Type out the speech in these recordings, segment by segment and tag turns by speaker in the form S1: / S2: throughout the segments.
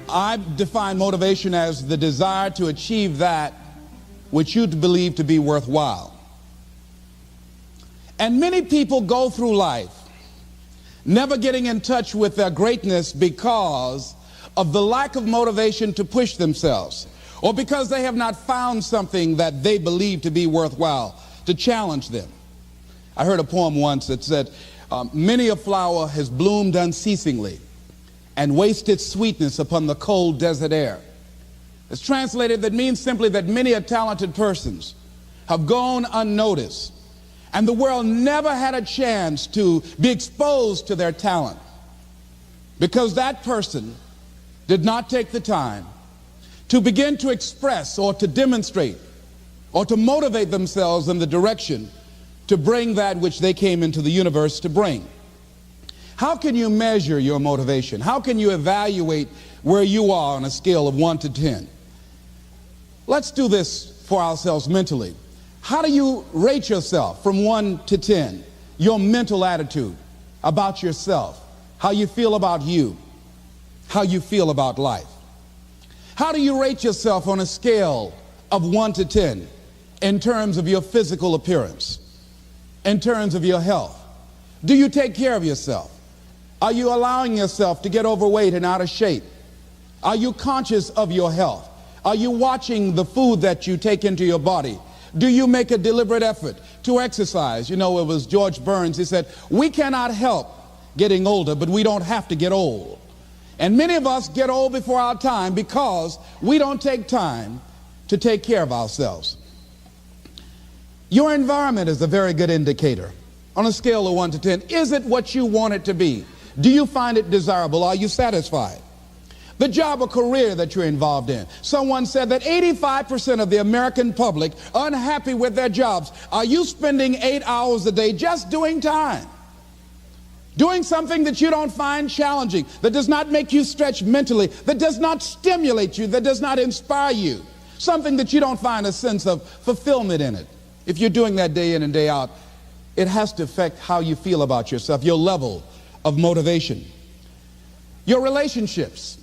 S1: I define motivation as the desire to achieve that which you believe to be worthwhile. And many people go through life never getting in touch with their greatness because of the lack of motivation to push themselves, or because they have not found something that they believe to be worthwhile to challenge them. I heard a poem once that said, many a flower has bloomed unceasingly and wasted sweetness upon the cold desert air. It's translated, that means simply that many a talented persons have gone unnoticed, and the world never had a chance to be exposed to their talent because that person did not take the time to begin to express or to demonstrate or to motivate themselves in the direction to bring that which they came into the universe to bring. How can you measure your motivation? How can you evaluate where you are on a scale of 1 to 10? Let's do this for ourselves mentally. How do you rate yourself from 1 to 10? Your mental attitude about yourself, how you feel about you, how you feel about life. How do you rate yourself on a scale of 1 to 10 in terms of your physical appearance, in terms of your health? Do you take care of yourself? Are you allowing yourself to get overweight and out of shape? Are you conscious of your health? Are you watching the food that you take into your body? Do you make a deliberate effort to exercise? You know, it was George Burns, he said, we cannot help getting older, but we don't have to get old. And many of us get old before our time because we don't take time to take care of ourselves. Your environment is a very good indicator. On a scale of 1 to 10, is it what you want it to be? Do you find it desirable? Are you satisfied? The job or career that you're involved in. Someone said that 85% of the American public are unhappy with their jobs. Are you spending 8 hours a day just doing time? Doing something that you don't find challenging, that does not make you stretch mentally, that does not stimulate you, that does not inspire you. Something that you don't find a sense of fulfillment in it. If you're doing that day in and day out, it has to affect how you feel about yourself, your level of motivation. Your relationships.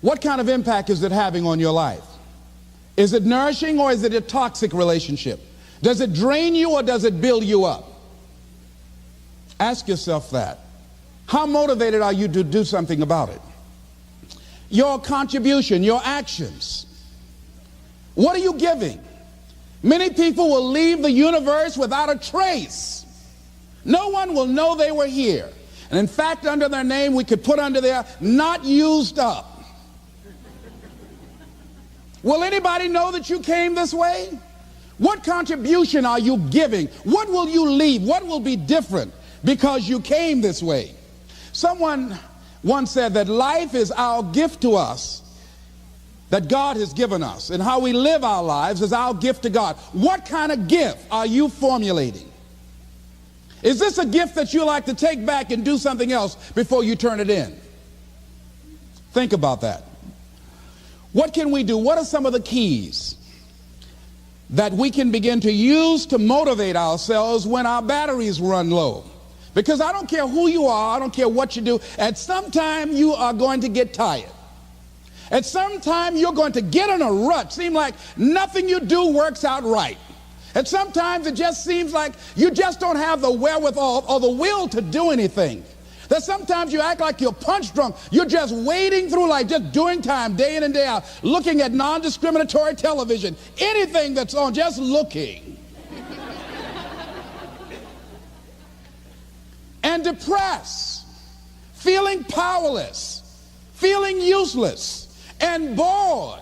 S1: What kind of impact is it having on your life? Is it nourishing or is it a toxic relationship? Does it drain you or does it build you up? Ask yourself that. How motivated are you to do something about it? Your contribution, your actions. What are you giving? Many people will leave the universe without a trace. No one will know they were here. And in fact, under their name, we could put under there, not used up. Will anybody know that you came this way? What contribution are you giving? What will you leave? What will be different because you came this way? Someone once said that life is our gift to us that God has given us, and how we live our lives is our gift to God. What kind of gift are you formulating? Is this a gift that you like to take back and do something else before you turn it in? Think about that. What can we do? What are some of the keys that we can begin to use to motivate ourselves when our batteries run low? Because I don't care who you are, I don't care what you do, at some time you are going to get tired. At some time you're going to get in a rut. Seem like nothing you do works out right. And sometimes it just seems like you just don't have the wherewithal or the will to do anything. That sometimes you act like you're punch drunk. You're just wading through life, just doing time day in and day out, looking at non-discriminatory television, anything that's on, just looking. And depressed, feeling powerless, feeling useless, and bored.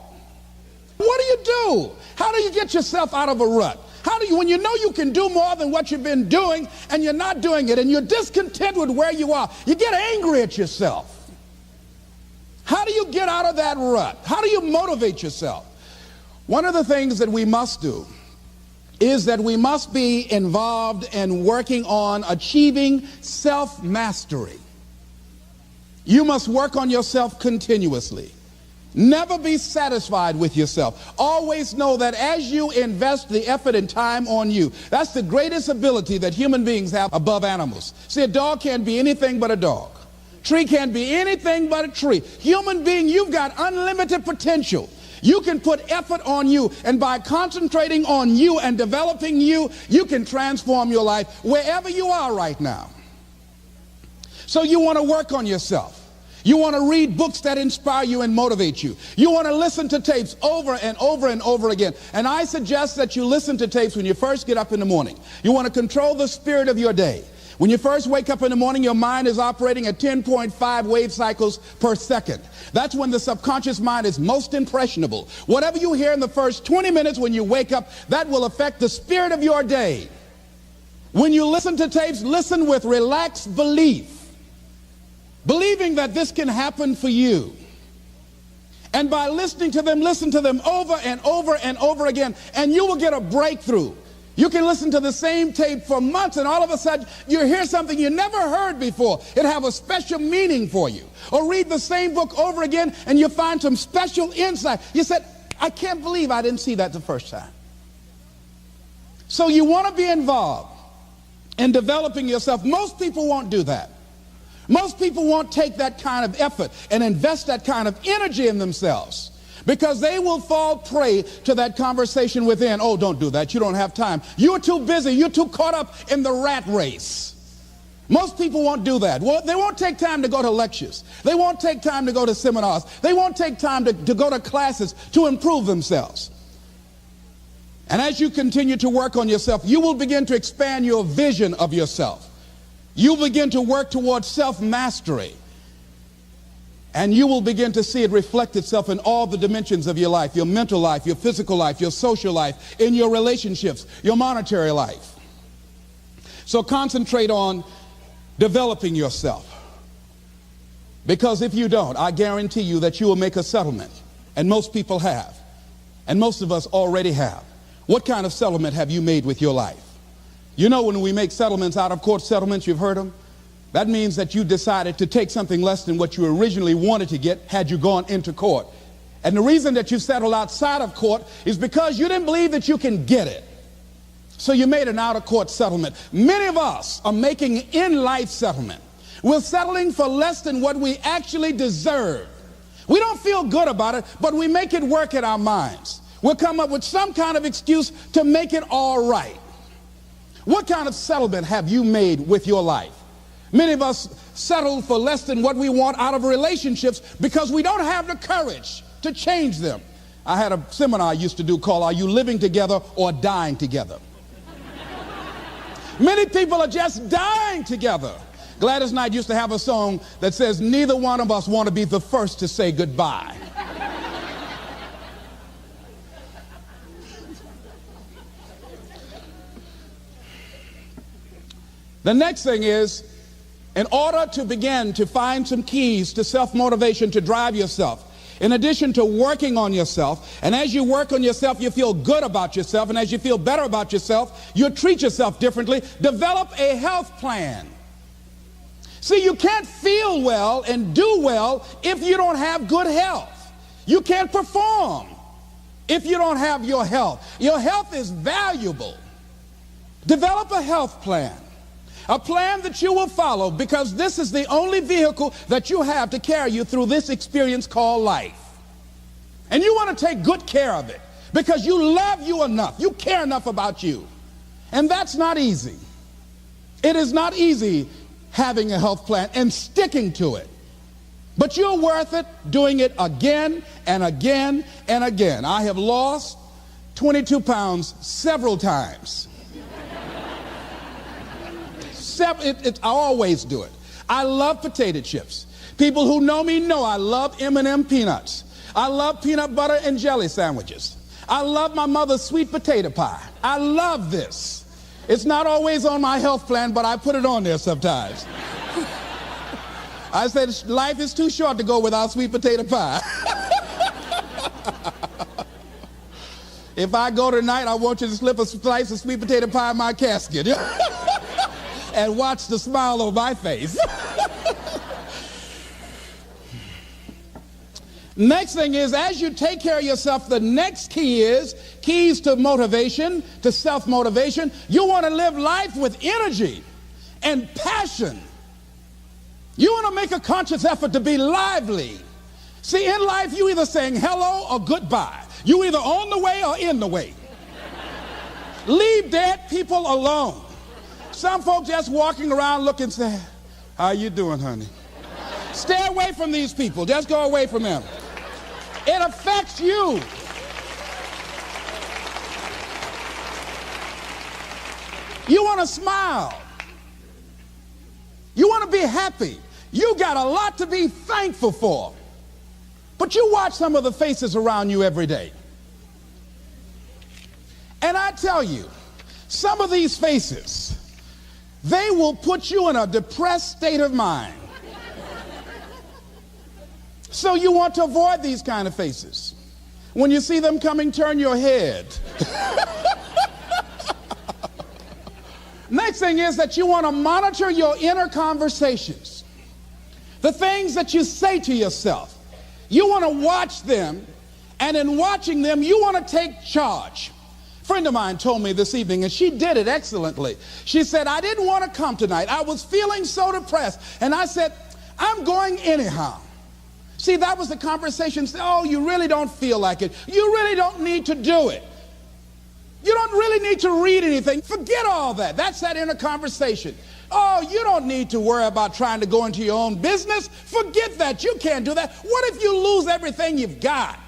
S1: What do you do? How do you get yourself out of a rut? How do you, when you know you can do more than what you've been doing and you're not doing it and you're discontent with where you are, you get angry at yourself. How do you get out of that rut? How do you motivate yourself? One of the things that we must do is that we must be involved in working on achieving self-mastery. You must work on yourself continuously. Never be satisfied with yourself. Always know that as you invest the effort and time on you, that's the greatest ability that human beings have above animals. See, a dog can't be anything but a dog. Tree can't be anything but a tree. Human being, you've got unlimited potential. You can put effort on you, and by concentrating on you and developing you, you can transform your life wherever you are right now. So you want to work on yourself. You want to read books that inspire you and motivate you. You want to listen to tapes over and over and over again. And I suggest that you listen to tapes when you first get up in the morning. You want to control the spirit of your day. When you first wake up in the morning, your mind is operating at 10.5 wave cycles per second. That's when the subconscious mind is most impressionable. Whatever you hear in the first 20 minutes when you wake up, that will affect the spirit of your day. When you listen to tapes, listen with relaxed belief, believing that this can happen for you. And by listening to them, listen to them over and over and over again, and you will get a breakthrough. You can listen to the same tape for months, and all of a sudden you hear something you never heard before. It have a special meaning for you. Or read the same book over again, and you find some special insight. You said, I can't believe I didn't see that the first time. So you want to be involved in developing yourself. Most people won't do that. Most people won't take that kind of effort and invest that kind of energy in themselves, because they will fall prey to that conversation within. Oh, don't do that. You don't have time. You're too busy. You're too caught up in the rat race. Most people won't do that. Well, they won't take time to go to lectures. They won't take time to go to seminars. They won't take time to go to classes to improve themselves. And as you continue to work on yourself, you will begin to expand your vision of yourself. You'll begin to work towards self-mastery. And you will begin to see it reflect itself in all the dimensions of your life: your mental life, your physical life, your social life, in your relationships, your monetary life. So concentrate on developing yourself. Because if you don't, I guarantee you that you will make a settlement. And most people have. And most of us already have. What kind of settlement have you made with your life? You know, when we make settlements, out of court settlements, you've heard them. That means that you decided to take something less than what you originally wanted to get had you gone into court. And the reason that you settled outside of court is because you didn't believe that you can get it. So you made an out-of-court settlement. Many of us are making in-life settlement. We're settling for less than what we actually deserve. We don't feel good about it, but we make it work in our minds. We'll come up with some kind of excuse to make it all right. What kind of settlement have you made with your life? Many of us settle for less than what we want out of relationships because we don't have the courage to change them. I had a seminar I used to do called "Are You Living Together or Dying Together?" Many people are just dying together. Gladys Knight used to have a song that says, "Neither one of us want to be the first to say goodbye." The next thing is, in order to begin to find some keys to self-motivation to drive yourself, in addition to working on yourself, and as you work on yourself, you feel good about yourself, and as you feel better about yourself, you treat yourself differently. Develop a health plan. See, you can't feel well and do well if you don't have good health. You can't perform if you don't have your health. Your health is valuable. Develop a health plan. A plan that you will follow, because this is the only vehicle that you have to carry you through this experience called life. And you want to take good care of it because you love you enough. You care enough about you. And that's not easy. It is not easy having a health plan and sticking to it. But you're worth it doing it again and again and again. I have lost 22 pounds several times. I always do it. I love potato chips. People who know me know I love M&M peanuts. I love peanut butter and jelly sandwiches. I love my mother's sweet potato pie. I love this. It's not always on my health plan, but I put it on there sometimes. I said life is too short to go without sweet potato pie. If I go tonight, I want you to slip a slice of sweet potato pie in my casket. And watch the smile on my face. Next thing is, as you take care of yourself, the next key is keys to motivation, to self-motivation. You want to live life with energy and passion. You want to make a conscious effort to be lively. See, in life, you either saying hello or goodbye. You either on the way or in the way. Leave dead people alone. Some folks just walking around looking sad. How you doing, honey? Stay away from these people. Just go away from them. It affects you. You want to smile. You want to be happy. You got a lot to be thankful for. But you watch some of the faces around you every day. And I tell you, some of these faces, they will put you in a depressed state of mind. So you want to avoid these kind of faces. When you see them coming, turn your head. Next thing is that you want to monitor your inner conversations. The things that you say to yourself. You want to watch them, and in watching them, you want to take charge. A friend of mine told me this evening, and she did it excellently. She said, I didn't want to come tonight. I was feeling so depressed. And I said, I'm going anyhow. See, that was the conversation. Oh, you really don't feel like it. You really don't need to do it. You don't really need to read anything. Forget all that. That's that inner conversation. Oh, you don't need to worry about trying to go into your own business. Forget that. You can't do that. What if you lose everything you've got?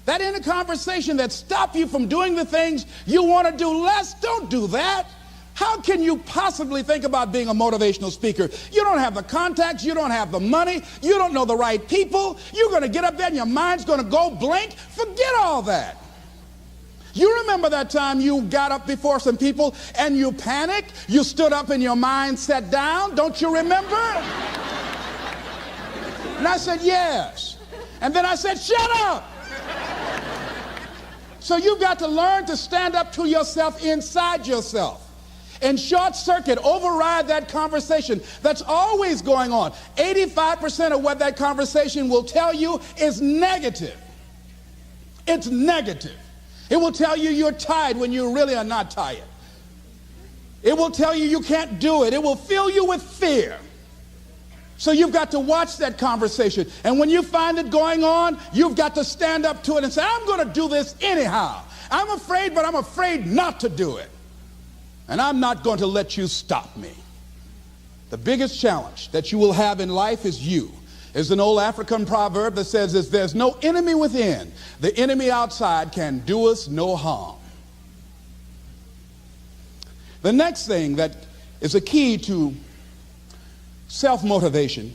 S1: That inner conversation that stops you from doing the things you want to do less, don't do that. How can you possibly think about being a motivational speaker? You don't have the contacts, you don't have the money, you don't know the right people. You're going to get up there and your mind's going to go blank. Forget all that. You remember that time you got up before some people and you panicked? You stood up and your mind sat down? Don't you remember? And I said, yes. And then I said, shut up. So you've got to learn to stand up to yourself inside yourself and short circuit, override that conversation that's always going on. 85% of what that conversation will tell you is negative. It's negative. It will tell you you're tired when you really are not tired. It will tell you you can't do it. It will fill you with fear. So you've got to watch that conversation. And when you find it going on, you've got to stand up to it and say, I'm going to do this anyhow. I'm afraid, but I'm afraid not to do it. And I'm not going to let you stop me. The biggest challenge that you will have in life is you. There's an old African proverb that says, if there's no enemy within, the enemy outside can do us no harm. The next thing that is a key to self-motivation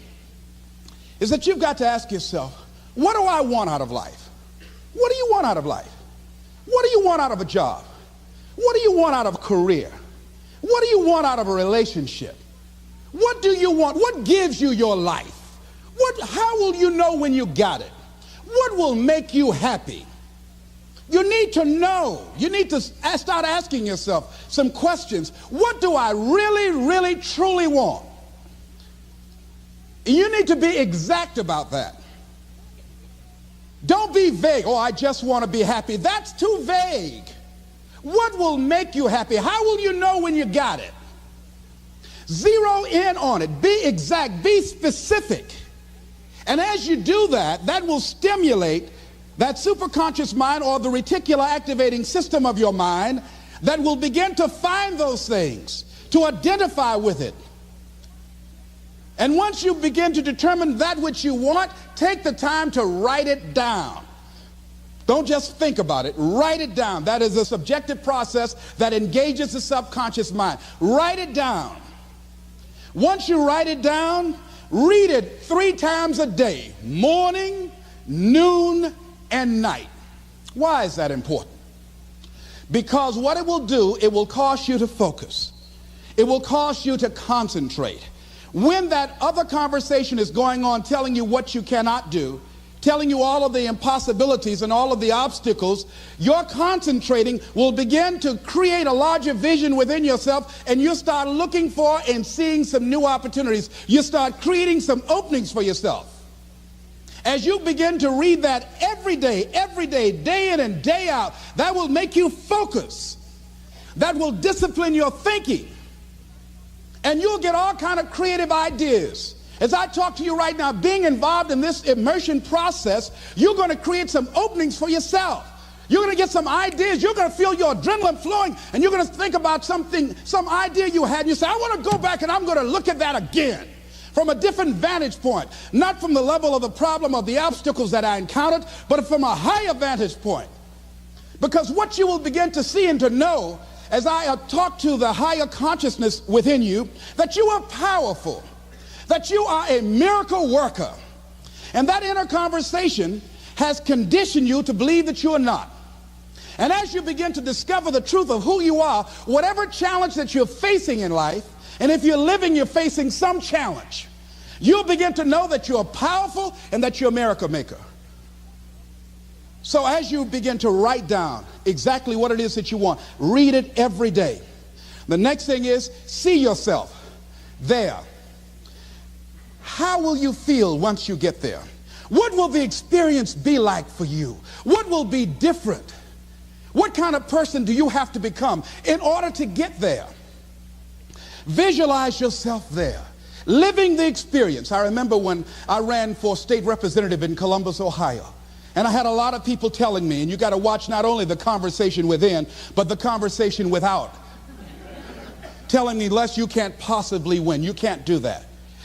S1: is that you've got to ask yourself, what do I want out of life? What do you want out of life? What do you want out of a job? What do you want out of a career? What do you want out of a relationship? What do you want? What gives you your life? How will you know when you got it? What will make you happy? You need to know. You need to start asking yourself some questions. What do I really, really, truly want? You need to be exact about that. Don't be vague. Oh, I just want to be happy. That's too vague. What will make you happy? How will you know when you got it? Zero in on it. Be exact. Be specific. And as you do that, that will stimulate that superconscious mind or the reticular activating system of your mind that will begin to find those things, to identify with it. And once you begin to determine that which you want, take the time to write it down. Don't just think about it. Write it down. That is a subjective process that engages the subconscious mind. Write it down. Once you write it down, read it 3 times a day, morning, noon, and night. Why is that important? Because what it will do, it will cause you to focus. It will cause you to concentrate. When that other conversation is going on telling you what you cannot do, telling you all of the impossibilities and all of the obstacles, your concentrating will begin to create a larger vision within yourself, and you'll start looking for and seeing some new opportunities. You start creating some openings for yourself. As you begin to read that every day, day in and day out, that will make you focus. That will discipline your thinking. And you'll get all kind of creative ideas. As I talk to you right now, being involved in this immersion process, you're going to create some openings for yourself. You're going to get some ideas. You're going to feel your adrenaline flowing, and you're going to think about something, some idea you had, and you say, I want to go back and I'm going to look at that again from a different vantage point, not from the level of the problem or the obstacles that I encountered, but from a higher vantage point. Because what you will begin to see and to know as I talk to the higher consciousness within you, that you are powerful, that you are a miracle worker. And that inner conversation has conditioned you to believe that you are not. And as you begin to discover the truth of who you are, whatever challenge that you're facing in life, and if you're living, you're facing some challenge, you'll begin to know that you're powerful and that you're a miracle maker. So as you begin to write down exactly what it is that you want, read it every day. The next thing is, see yourself there. How will you feel once you get there? What will the experience be like for you? What will be different? What kind of person do you have to become in order to get there? Visualize yourself there, living the experience. I remember when I ran for state representative in Columbus, Ohio, and I had a lot of people telling me, and you got to watch not only the conversation within, but the conversation without, telling me, Les, you can't possibly win. You can't do that.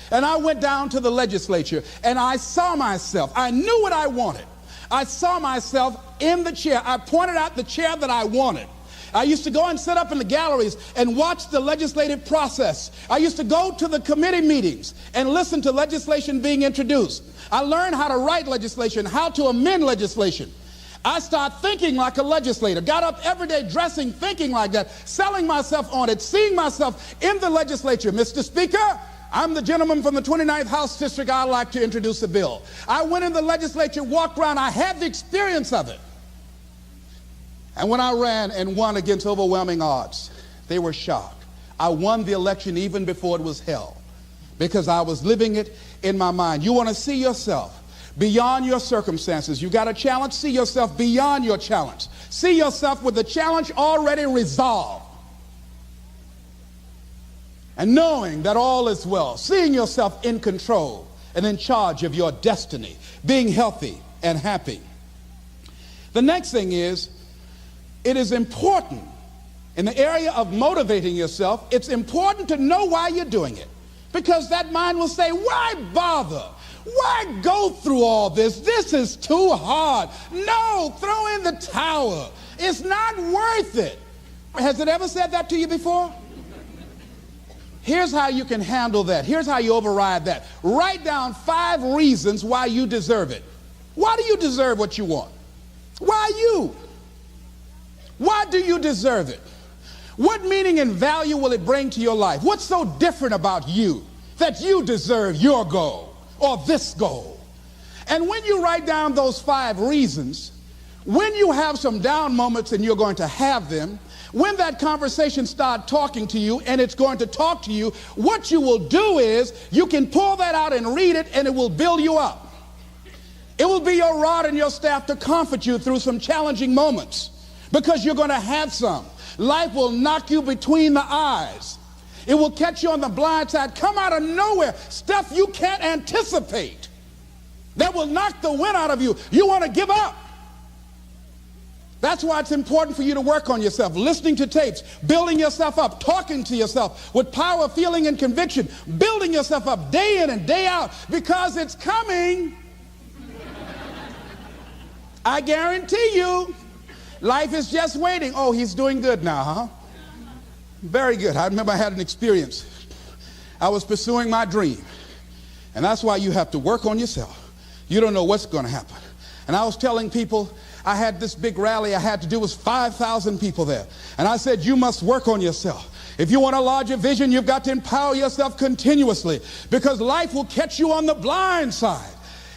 S1: And I went down to the legislature, and I saw myself. I knew what I wanted. I saw myself in the chair. I pointed out the chair that I wanted. I used to go and sit up in the galleries and watch the legislative process. I used to go to the committee meetings and listen to legislation being introduced. I learned how to write legislation, how to amend legislation. I started thinking like a legislator, got up every day dressing, thinking like that, selling myself on it, seeing myself in the legislature. Mr. Speaker, I'm the gentleman from the 29th House District. I'd like to introduce a bill. I went in the legislature, walked around. I had the experience of it. And when I ran and won against overwhelming odds, they were shocked. I won the election even before it was held because I was living it in my mind. You want to see yourself beyond your circumstances. You got a challenge, see yourself beyond your challenge. See yourself with the challenge already resolved. And knowing that all is well, seeing yourself in control and in charge of your destiny, being healthy and happy. The next thing is, it is important in the area of motivating yourself, it's important to know why you're doing it. Because that mind will say, why bother? Why go through all this? This is too hard. No, throw in the towel. It's not worth it. Has it ever said that to you before? Here's how you can handle that. Here's how you override that. Write down 5 reasons why you deserve it. Why do you deserve what you want? Why you? Why do you deserve it? What meaning and value will it bring to your life? What's so different about you that you deserve your goal or this goal? And when you write down those 5 reasons, when you have some down moments, and you're going to have them, when that conversation starts talking to you, and it's going to talk to you, what you will do is you can pull that out and read it, and it will build you up. It will be your rod and your staff to comfort you through some challenging moments, because you're going to have some. Life will knock you between the eyes. It will catch you on the blind side, come out of nowhere, stuff you can't anticipate that will knock the wind out of you. You want to give up. That's why it's important for you to work on yourself, listening to tapes, building yourself up, talking to yourself with power, feeling, and conviction, building yourself up day in and day out, because it's coming. I guarantee you, life is just waiting. Oh, he's doing good now, huh? Very good. I remember I had an experience. I was pursuing my dream, and that's why you have to work on yourself. You don't know what's going to happen. And I was telling people, I had this big rally I had to do. It was 5,000 people there. And I said, you must work on yourself. If you want a larger vision, you've got to empower yourself continuously, because life will catch you on the blind side.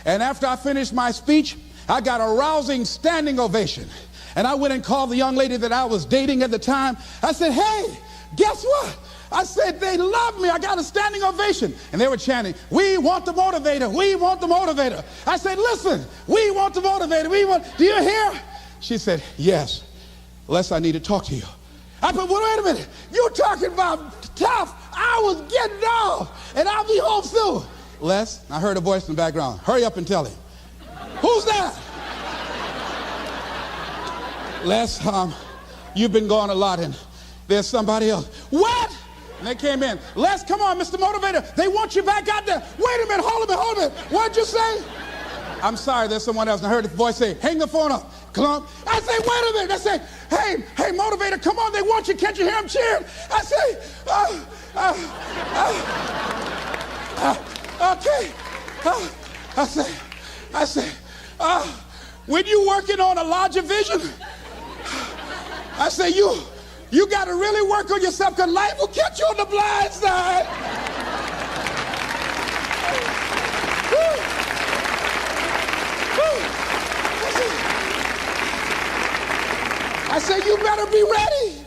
S1: And after I finished my speech, I got a rousing standing ovation. And I went and called the young lady that I was dating at the time. I said, hey, guess what? I said, they love me. I got a standing ovation. And they were chanting, we want the motivator. We want the motivator. I said, listen, we want the motivator. Do you hear? She said, yes. Les, I need to talk to you. I said, well, wait a minute. You're talking about tough. I was getting off, and I'll be home soon. Les, I heard a voice in the background. Hurry up and tell him. Who's that? Les, you've been gone a lot and there's somebody else. What? And they came in. Les, come on, Mr. Motivator. They want you back out there. Wait a minute, hold a minute. What'd you say? I'm sorry, there's someone else. And I heard the voice say, hang the phone up. Clump. I say, wait a minute. I say, hey, Motivator, come on. They want you. Can't you hear them cheering? I say, okay. I say, when you working on a larger vision, I say, you got to really work on yourself because life will catch you on the blind side. I say, you better be ready.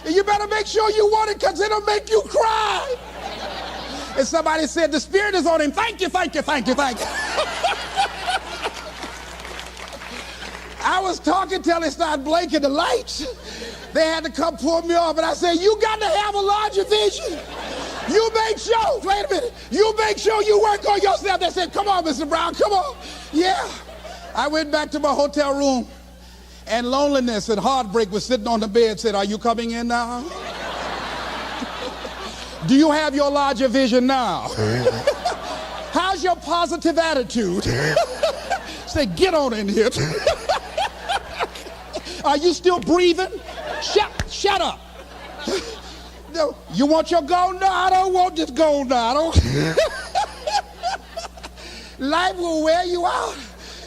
S1: And you better make sure you want it because it'll make you cry. And somebody said, the Spirit is on him. Thank you. I was talking till they started blinking the lights. They had to come pull me off. And I said, you got to have a larger vision. You make sure, wait a minute, you make sure you work on yourself. They said, come on, Mr. Brown, come on. Yeah. I went back to my hotel room, and loneliness and heartbreak was sitting on the bed, said, are you coming in now? Do you have your larger vision now? How's your positive attitude? Say, get on in here. Are you still breathing? Shut up. No, you want your gold? No, I don't want this gold now. Life will wear you out.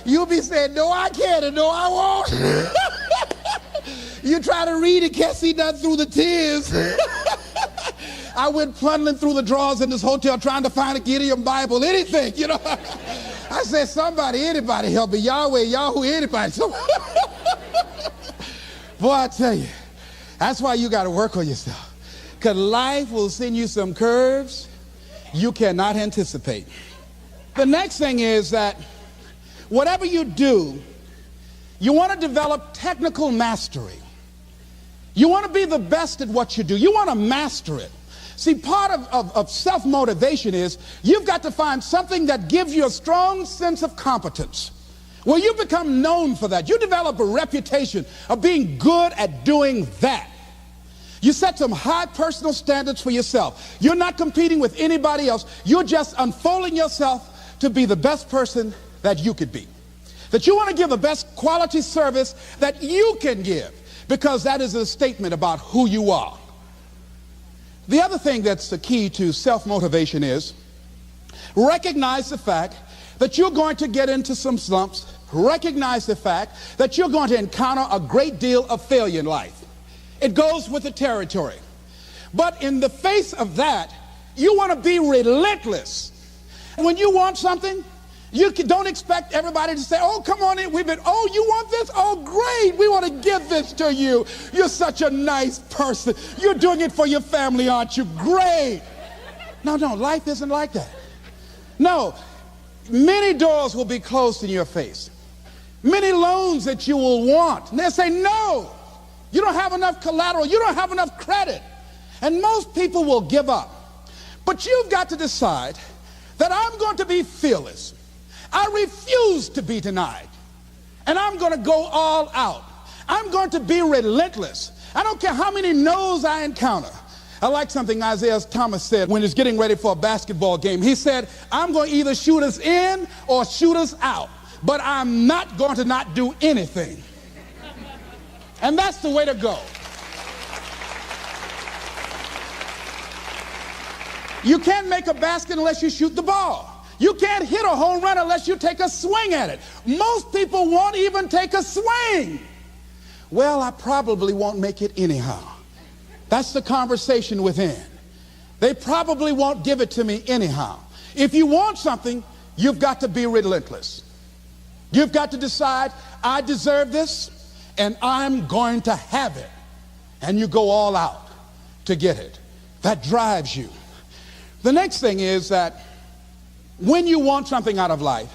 S1: You'll be saying, no, I can't, and no, I won't. You try to read it, can't see nothing through the tears. I went plundering through the drawers in this hotel trying to find a Gideon Bible, anything, you know. I said, somebody, anybody help me. Yahweh, Yahoo, anybody. Boy, I tell you, that's why you got to work on yourself. Because life will send you some curves you cannot anticipate. The next thing is that whatever you do, you want to develop technical mastery. You want to be the best at what you do. You want to master it. See, part of self-motivation is you've got to find something that gives you a strong sense of competence. Well, you become known for that. You develop a reputation of being good at doing that. You set some high personal standards for yourself. You're not competing with anybody else. You're just unfolding yourself to be the best person that you could be. That you want to give the best quality service that you can give, because that is a statement about who you are. The other thing that's the key to self-motivation is recognize the fact that you're going to get into some slumps. Recognize the fact that you're going to encounter a great deal of failure in life. It goes with the territory. But in the face of that, you want to be relentless. When you want something, you don't expect everybody to say, oh, come on in. You want this? Oh, great. We want to give this to you. You're such a nice person. You're doing it for your family, aren't you? Great. No, life isn't like that. No, many doors will be closed in your face. Many loans that you will want. And they'll say, no, you don't have enough collateral. You don't have enough credit. And most people will give up. But you've got to decide that I'm going to be fearless. I refuse to be denied. And I'm going to go all out. I'm going to be relentless. I don't care how many no's I encounter. I like something Isaiah Thomas said when he was getting ready for a basketball game. He said, I'm going to either shoot us in or shoot us out, but I'm not going to not do anything. And that's the way to go. You can't make a basket unless you shoot the ball. You can't hit a home run unless you take a swing at it. Most people won't even take a swing. Well, I probably won't make it anyhow. That's the conversation within. They probably won't give it to me anyhow. If you want something, you've got to be relentless. You've got to decide, I deserve this, and I'm going to have it. And you go all out to get it. That drives you. The next thing is that when you want something out of life,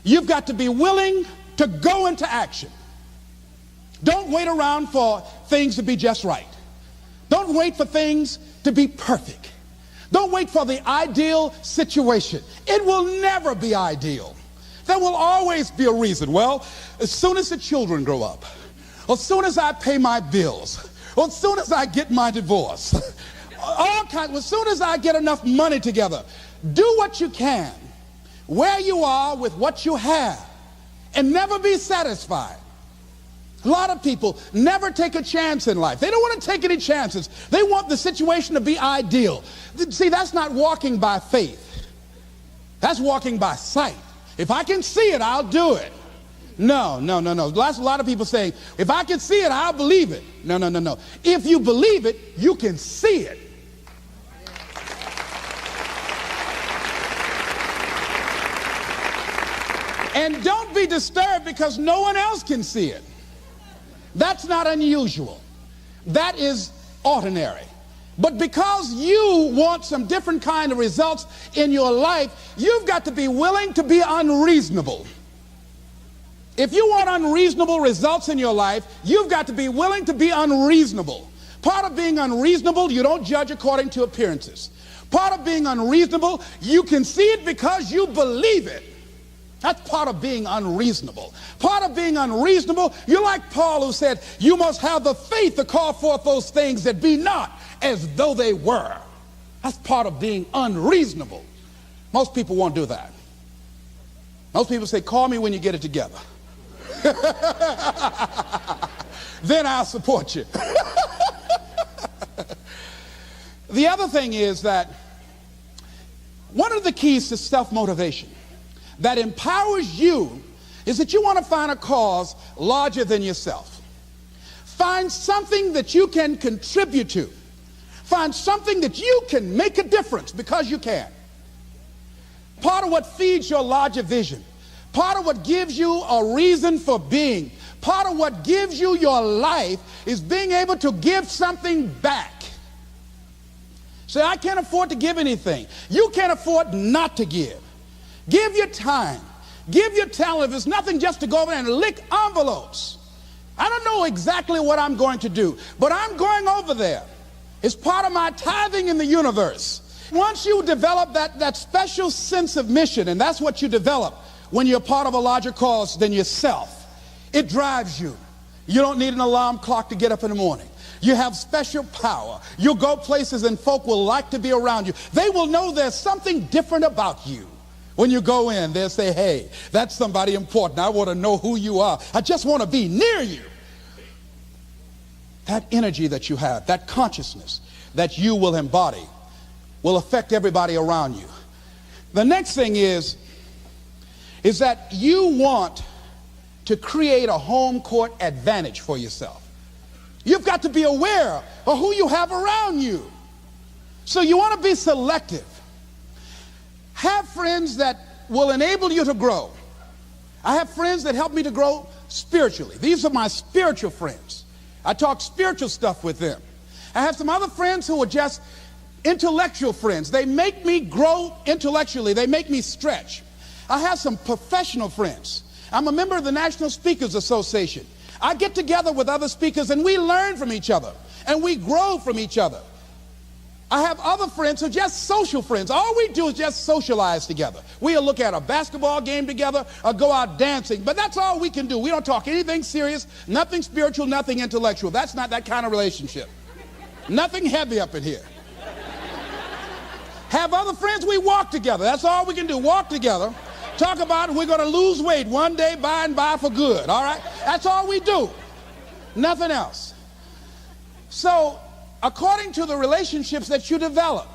S1: you've got to be willing to go into action. Don't wait around for things to be just right. Don't wait for things to be perfect. Don't wait for the ideal situation. It will never be ideal. There will always be a reason. Well, as soon as the children grow up, or as soon as I pay my bills, or as soon as I get my divorce, as soon as I get enough money together, do what you can, where you are with what you have, and never be satisfied. A lot of people never take a chance in life. They don't want to take any chances. They want the situation to be ideal. See, that's not walking by faith. That's walking by sight. If I can see it, I'll do it. No. That's a lot of people saying, if I can see it, I'll believe it. No. If you believe it, you can see it. And don't be disturbed because no one else can see it. That's not unusual. That is ordinary. But because you want some different kind of results in your life, you've got to be willing to be unreasonable. If you want unreasonable results in your life, you've got to be willing to be unreasonable. Part of being unreasonable, you don't judge according to appearances. Part of being unreasonable, you can see it because you believe it. That's part of being unreasonable. Part of being unreasonable, you're like Paul who said, you must have the faith to call forth those things that be not as though they were. That's part of being unreasonable. Most people won't do that. Most people say, call me when you get it together. Then I'll support you. The other thing is that one of the keys to self-motivation that empowers you is that you want to find a cause larger than yourself. Find something that you can contribute to. Find something that you can make a difference because you can. Part of what feeds your larger vision, part of what gives you a reason for being, part of what gives you your life is being able to give something back. Say, I can't afford to give anything. You can't afford not to give. Give your time. Give your talent. If it's nothing, just to go over there and lick envelopes. I don't know exactly what I'm going to do, but I'm going over there. It's part of my tithing in the universe. Once you develop that special sense of mission, and that's what you develop when you're part of a larger cause than yourself, it drives you. You don't need an alarm clock to get up in the morning. You have special power. You'll go places and folk will like to be around you. They will know there's something different about you. When you go in, they'll say, hey, that's somebody important. I want to know who you are. I just want to be near you. That energy that you have, that consciousness that you will embody will affect everybody around you. The next thing is that you want to create a home court advantage for yourself. You've got to be aware of who you have around you. So you want to be selective. Have friends that will enable you to grow. I have friends that help me to grow spiritually. These are my spiritual friends. I talk spiritual stuff with them. I have some other friends who are just intellectual friends. They make me grow intellectually. They make me stretch. I have some professional friends. I'm a member of the National Speakers Association. I get together with other speakers and we learn from each other and we grow from each other. I have other friends who are just social friends. All we do is just socialize together. We'll look at a basketball game together or go out dancing, but that's all we can do. We don't talk anything serious, nothing spiritual, nothing intellectual. That's not that kind of relationship. Nothing heavy up in here. Have other friends, we walk together. That's all we can do, walk together. Talk about we're going to lose weight one day, by and by for good, all right? That's all we do. Nothing else. So, according to the relationships that you develop,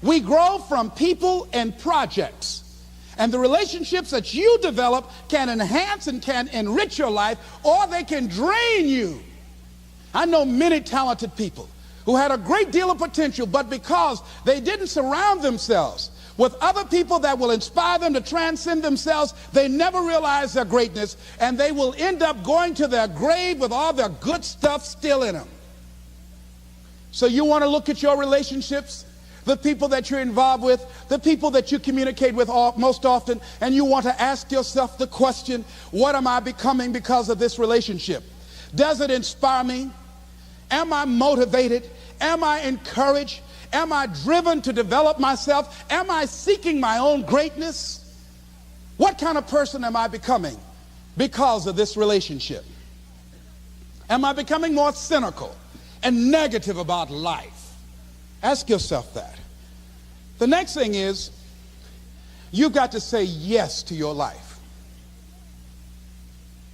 S1: we grow from people and projects. And the relationships that you develop can enhance and can enrich your life, or they can drain you. I know many talented people who had a great deal of potential, but because they didn't surround themselves with other people that will inspire them to transcend themselves, they never realize their greatness, and they will end up going to their grave with all their good stuff still in them. So you want to look at your relationships, the people that you're involved with, the people that you communicate with most often, and you want to ask yourself the question, what am I becoming because of this relationship? Does it inspire me? Am I motivated? Am I encouraged? Am I driven to develop myself? Am I seeking my own greatness? What kind of person am I becoming because of this relationship? Am I becoming more cynical and negative about life? Ask yourself that. The next thing is, you've got to say yes to your life.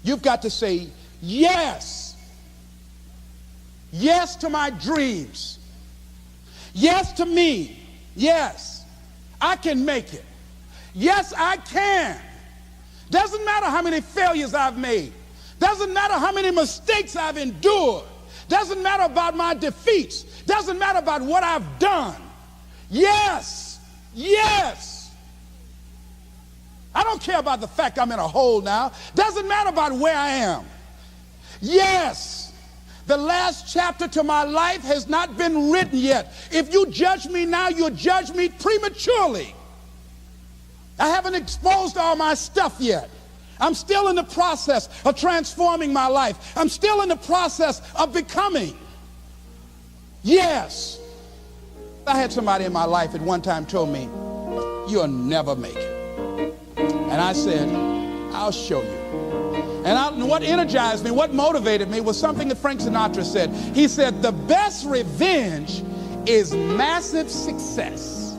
S1: You've got to say yes. Yes to my dreams. Yes to me. Yes, I can make it. Yes, I can. Doesn't matter how many failures I've made. Doesn't matter how many mistakes I've endured. Doesn't matter about my defeats. Doesn't matter about what I've done. Yes, yes. I don't care about the fact I'm in a hole now. Doesn't matter about where I am. Yes, the last chapter to my life has not been written yet. If you judge me now, you'll judge me prematurely. I haven't exposed all my stuff yet. I'm still in the process of transforming my life. I'm still in the process of becoming. Yes. I had somebody in my life at one time told me, you'll never make it. And I said, I'll show you. And what energized me, what motivated me was something that Frank Sinatra said. He said, the best revenge is massive success.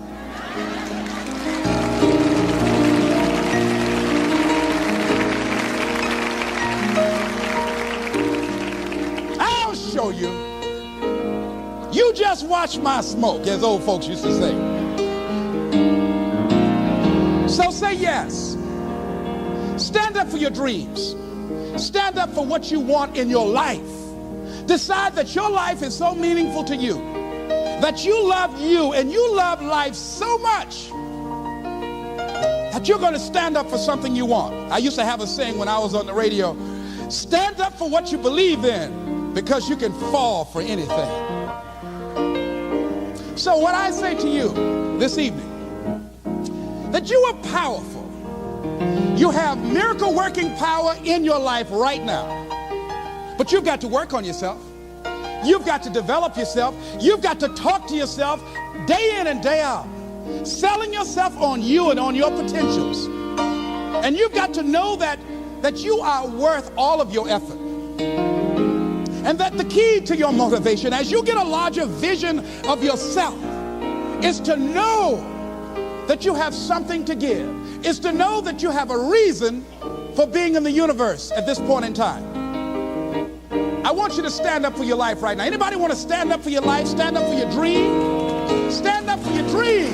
S1: I'll show you. You just watch my smoke, as old folks used to say. So say yes. Stand up for your dreams. Stand up for what you want in your life. Decide that your life is so meaningful to you, that you love you and you love life so much that you're going to stand up for something you want. I used to have a saying when I was on the radio, stand up for what you believe in, because you can fall for anything. So what I say to you this evening, that you are powerful. You have miracle working power in your life right now. But you've got to work on yourself. You've got to develop yourself. You've got to talk to yourself day in and day out, selling yourself on you and on your potentials. And you've got to know that you are worth all of your effort. And that the key to your motivation, as you get a larger vision of yourself, is to know that you have something to give. Is to know that you have a reason for being in the universe at this point in time. I want you to stand up for your life right now. Anybody want to stand up for your life? Stand up for your dream? Stand up for your dream.